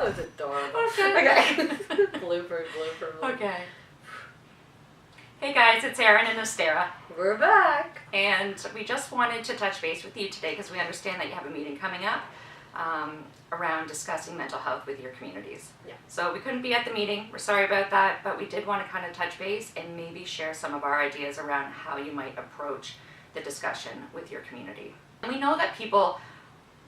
That was adorable. Okay. Blooper. Okay. Hey guys, it's Erin and Ostera. We're back. And we just wanted to touch base with you today because we understand that you have a meeting coming up around discussing mental health with your communities. Yeah. So we couldn't be at the meeting. We're sorry about that, but we did want to kind of touch base and maybe share some of our ideas around how you might approach the discussion with your community. And we know that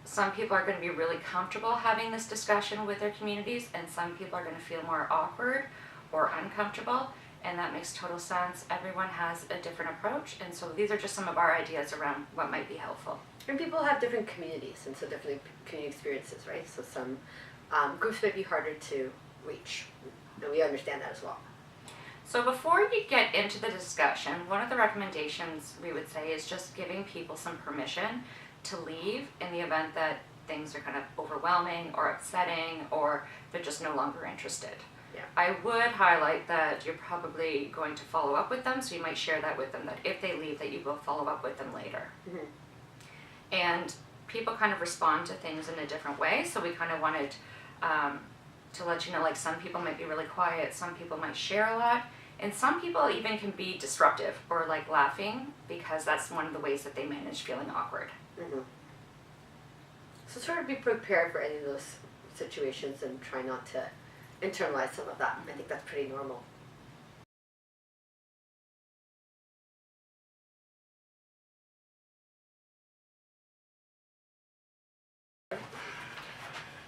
some people are going to be really comfortable having this discussion with their communities, and some people are going to feel more awkward or uncomfortable, and that makes total sense. Everyone has a different approach, and so these are just some of our ideas around what might be helpful. And people have different communities, and so different community experiences, right? So some groups might be harder to reach, and we understand that as well. So before you get into the discussion, one of the recommendations we would say is just giving people some permission to leave in the event that things are kind of overwhelming or upsetting, or they're just no longer interested. Yeah. I would highlight that you're probably going to follow up with them, so you might share that with them, that if they leave, that you will follow up with them later. Mm-hmm. And people kind of respond to things in a different way, so we kind of wanted to let you know, like, some people might be really quiet, some people might share a lot, and some people even can be disruptive or like laughing, because that's one of the ways that they manage feeling awkward. Mm-hmm. So sort of be prepared for any of those situations and try not to internalize some of that. I think that's pretty normal.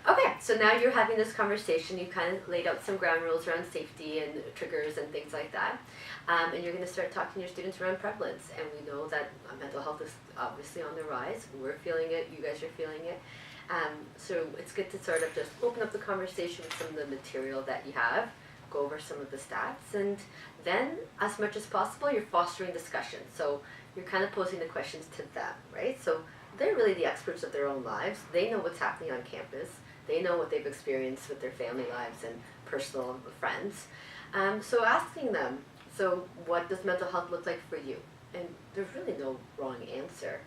Okay, so now you're having this conversation. You kind of laid out some ground rules around safety and triggers and things like that. And you're going to start talking to your students around prevalence. And we know that mental health is obviously on the rise. We're feeling it. You guys are feeling it. So it's good to sort of just open up the conversation with some of the material that you have, go over some of the stats, and then as much as possible, you're fostering discussion. So you're kind of posing the questions to them, right? So they're really the experts of their own lives. They know what's happening on campus. They know what they've experienced with their family lives and personal friends. So asking them, so what does mental health look like for you? And there's really no wrong answer.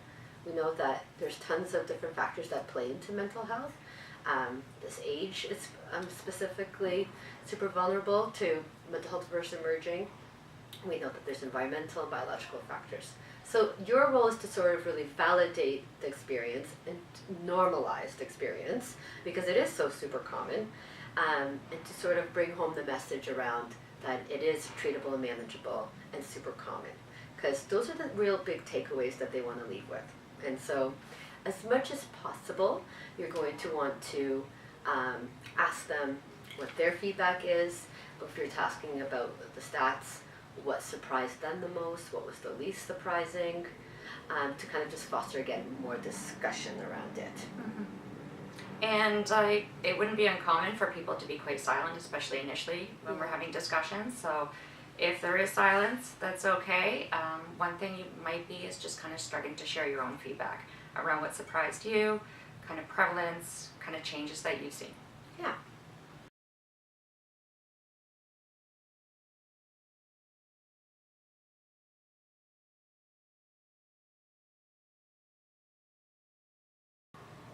We know that there's tons of different factors that play into mental health. This age is specifically super vulnerable to mental health first emerging. We know that there's environmental and biological factors. So your role is to sort of really validate the experience and normalize the experience, because it is so super common, and to sort of bring home the message around that it is treatable and manageable and super common, because those are the real big takeaways that they want to leave with. And so as much as possible, you're going to want to ask them what their feedback is. If you're asking about the stats, what surprised them the most, what was the least surprising, to kind of just foster, again, more discussion around it. Mm-hmm. And it wouldn't be uncommon for people to be quite silent, especially initially when we're having discussions. So if there is silence, that's okay. One thing you might be is just kind of starting to share your own feedback around what surprised you, kind of prevalence, kind of changes that you've seen. Yeah.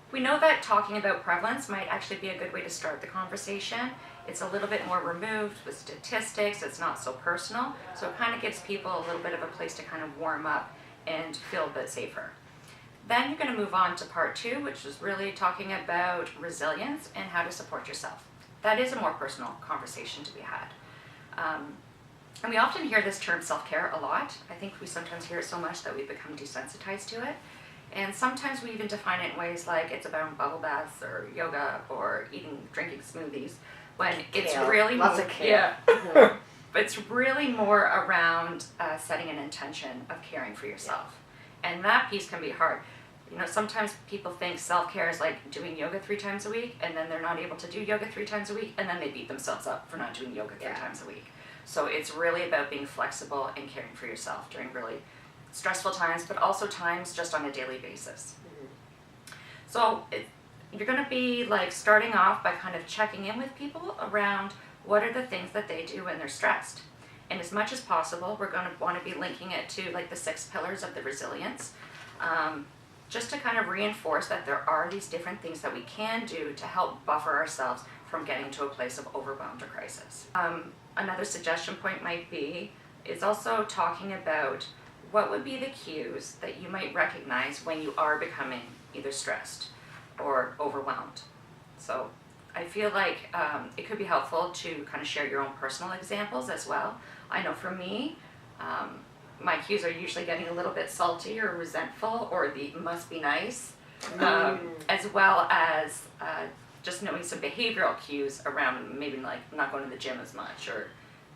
We know that talking about prevalence might actually be a good way to start the conversation. It's a little bit more removed with statistics, it's not so personal, so it kind of gives people a little bit of a place to kind of warm up and feel a bit safer. Then you're going to move on to part 2, which is really talking about resilience and how to support yourself. That is a more personal conversation to be had. And we often hear this term self-care a lot. I think we sometimes hear it so much that we become desensitized to it. And sometimes we even define it in ways like it's about bubble baths or yoga or drinking smoothies, when it's Kale. really Lots more, of kale. yeah. But it's really more around setting an intention of caring for yourself. Yeah. And that piece can be hard. You know, sometimes people think self-care is like doing yoga 3 times a week, and then they're not able to do yoga 3 times a week, and then they beat themselves up for not doing yoga 3 times a week. So it's really about being flexible and caring for yourself during really stressful times, but also times just on a daily basis. Mm-hmm. So you're going to be like starting off by kind of checking in with people around what are the things that they do when they're stressed. And as much as possible, we're going to want to be linking it to like the 6 pillars of the resilience. just to kind of reinforce that there are these different things that we can do to help buffer ourselves from getting to a place of overwhelmed or crisis. Another suggestion point might be is also talking about what would be the cues that you might recognize when you are becoming either stressed or overwhelmed. So I feel like it could be helpful to kind of share your own personal examples as well. I know for me, my cues are usually getting a little bit salty or resentful or the must be nice, as well as just knowing some behavioral cues around maybe like not going to the gym as much or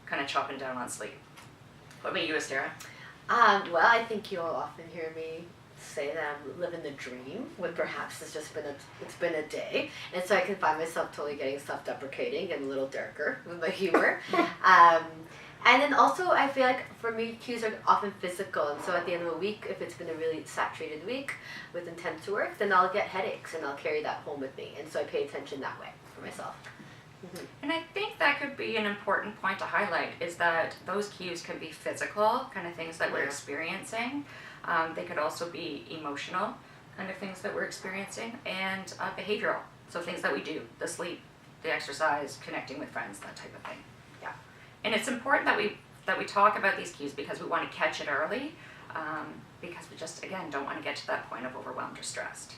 kind of chopping down on sleep. What about you, Astera? Well, I think you'll often hear me say that I'm living the dream when perhaps it's been a day, and so I can find myself totally getting self-deprecating and a little darker with my humor. And then also I feel like for me cues are often physical, and so at the end of the week, if it's been a really saturated week with intense work, then I'll get headaches and I'll carry that home with me, and so I pay attention that way for myself. And I think that could be an important point to highlight is that those cues can be physical, kind of things that we're experiencing. They could also be emotional, kind of things that we're experiencing, and behavioral, so things that we do, the sleep, the exercise, connecting with friends, that type of thing. Yeah. And it's important that we talk about these cues because we want to catch it early, because we just, again, don't want to get to that point of overwhelmed or stressed.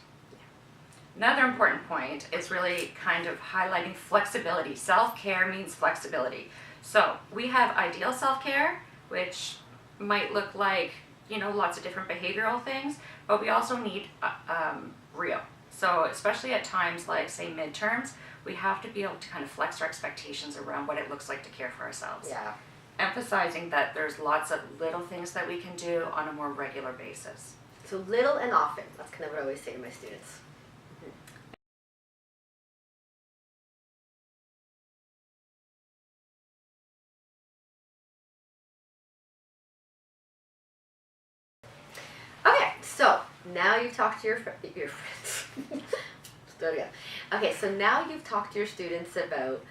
Another important point is really kind of highlighting flexibility. Self-care means flexibility. So we have ideal self-care, which might look like, lots of different behavioral things, but we also need real. So especially at times like, say, midterms, we have to be able to kind of flex our expectations around what it looks like to care for ourselves. Yeah. Emphasizing that there's lots of little things that we can do on a more regular basis. So little and often. That's kind of what I always say to my students. Okay, so now you've talked to your friends. Start again. Okay, so now you've talked to your students about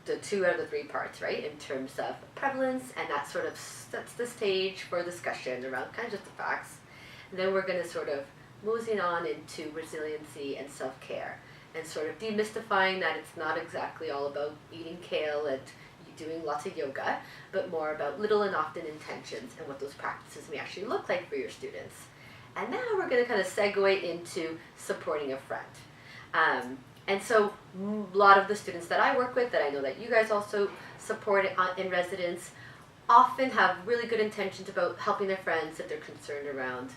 the 2 out of the 3 parts, right? In terms of prevalence, and that sort of sets the stage for discussion around kind of just the facts. And then we're going to sort of moseying on into resiliency and self-care, and sort of demystifying that it's not exactly all about eating kale and doing lots of yoga, but more about little and often intentions and what those practices may actually look like for your students. And now we're going to kind of segue into supporting a friend. And so a lot of the students that I work with, that I know that you guys also support in residence, often have really good intentions about helping their friends if they're concerned around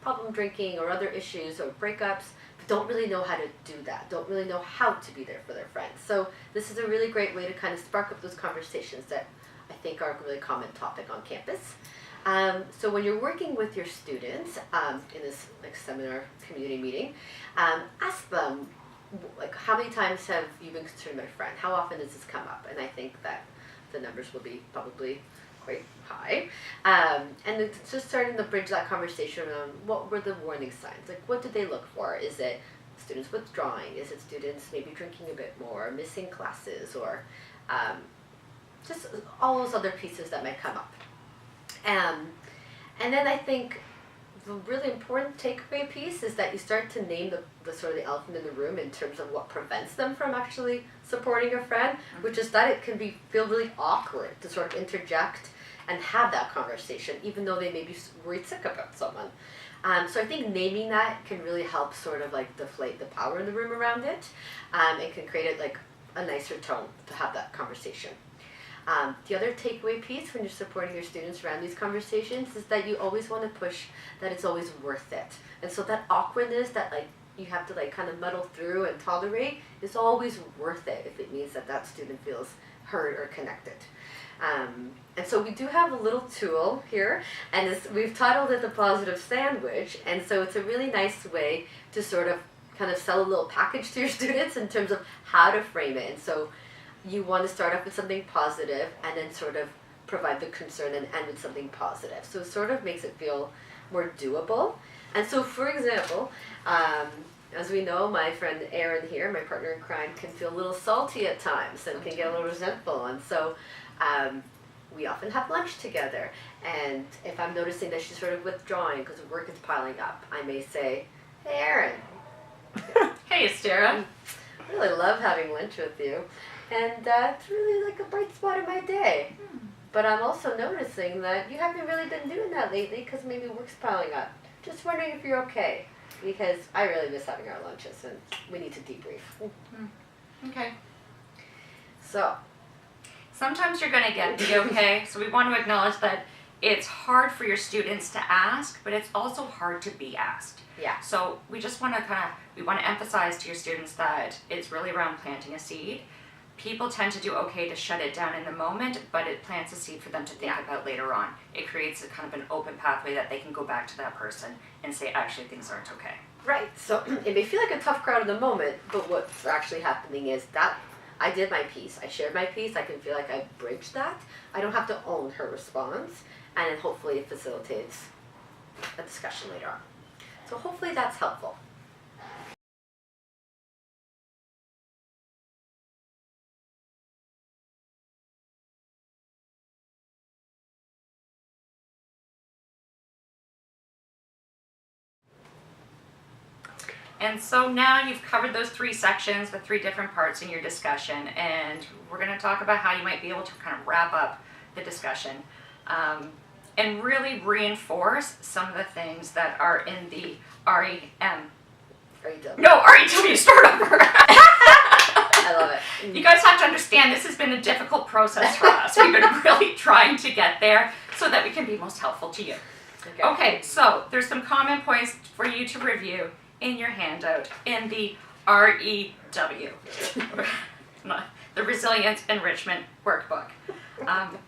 problem drinking or other issues or breakups, but don't really know how to do that, don't really know how to be there for their friends. So this is a really great way to kind of spark up those conversations that I think are a really common topic on campus. So when you're working with your students in this seminar community meeting, ask them, how many times have you been concerned about a friend? How often does this come up? And I think that the numbers will be probably quite high. And it's just starting to bridge that conversation around what were the warning signs? What did they look for? Is it students withdrawing? Is it students maybe drinking a bit more, missing classes, or just all those other pieces that might come up? And then I think the really important takeaway piece is that you start to name the sort of the elephant in the room in terms of what prevents them from actually supporting a friend, which is that it can feel really awkward to sort of interject and have that conversation, even though they may be worried sick about someone. So I think naming that can really help sort of deflate the power in the room around it, and can create a nicer tone to have that conversation. The other takeaway piece when you're supporting your students around these conversations is that you always want to push that it's always worth it. And so that awkwardness that you have to kind of muddle through and tolerate is always worth it if it means that student feels heard or connected. And so we do have a little tool here, and we've titled it the positive sandwich, and so it's a really nice way to sort of kind of sell a little package to your students in terms of how to frame it. And so you want to start off with something positive and then sort of provide the concern and end with something positive. So it sort of makes it feel more doable. And so, for example, as we know, my friend Erin here, my partner in crime, can feel a little salty at times and can get a little resentful. And so we often have lunch together. And if I'm noticing that she's sort of withdrawing because work is piling up, I may say, hey, Erin. Hey, Estera. I really love having lunch with you. And it's really like a bright spot in my day. But I'm also noticing that you haven't really been doing that lately because maybe work's piling up. Just wondering if you're okay. Because I really miss having our lunches and we need to debrief. Okay. So, sometimes you're going to get the okay, so we want to acknowledge that it's hard for your students to ask, but it's also hard to be asked. yeah. So we just want to we want to emphasize to your students that it's really around planting a seed. People tend to do okay to shut it down in the moment, but it plants a seed for them to think about later on. It creates a kind of an open pathway that they can go back to that person and say, actually, things aren't okay. Right. So it may feel like a tough crowd in the moment, but what's actually happening is that I did my piece. I shared my piece. I can feel like I bridged that. I don't have to own her response, and then hopefully it facilitates a discussion later on. So hopefully that's helpful. And so now you've covered those 3 sections, the 3 different parts in your discussion, and we're going to talk about how you might be able to kind of wrap up the discussion and really reinforce some of the things that are in the REM. Are you done? No, REW, start over. I love it. You guys have to understand this has been a difficult process for us. We've been really trying to get there so that we can be most helpful to you. Okay, so there's some common points for you to review in your handout in the REW, the Resilience Enrichment Workbook.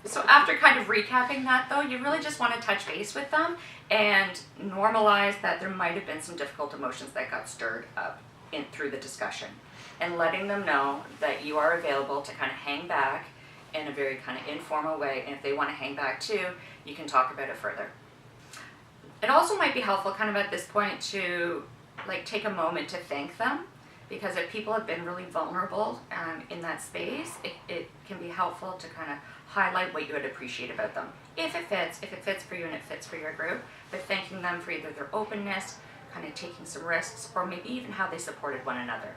So after kind of recapping that though, you really just want to touch base with them and normalize that there might have been some difficult emotions that got stirred up through the discussion, and letting them know that you are available to kind of hang back in a very kind of informal way, and if they want to hang back too, you can talk about it further. It also might be helpful kind of at this point to take a moment to thank them, because if people have been really vulnerable in that space, it can be helpful to kind of highlight what you would appreciate about them. If it fits for you and it fits for your group, but thanking them for either their openness, kind of taking some risks, or maybe even how they supported one another.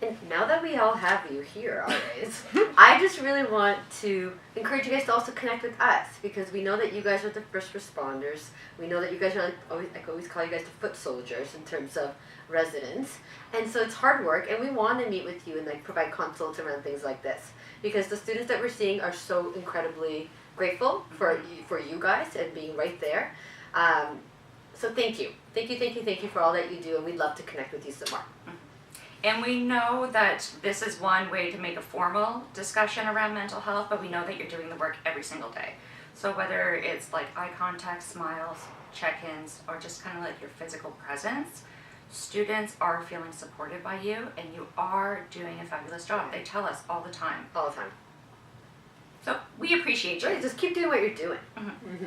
And now that we all have you here, always, I just really want to encourage you guys to also connect with us, because we know that you guys are the first responders. We know that you guys are I always call you guys the foot soldiers in terms of residents. And so it's hard work, and we want to meet with you and provide consults around things like this, because the students that we're seeing are so incredibly grateful for you guys and being right there. So thank you for all that you do, and we'd love to connect with you some more. And we know that this is one way to make a formal discussion around mental health, but we know that you're doing the work every single day. So whether it's eye contact, smiles, check-ins, or just kind of your physical presence, students are feeling supported by you, and you are doing a fabulous job. They tell us all the time. All the time. So we appreciate you. Really, just keep doing what you're doing. Mm-hmm.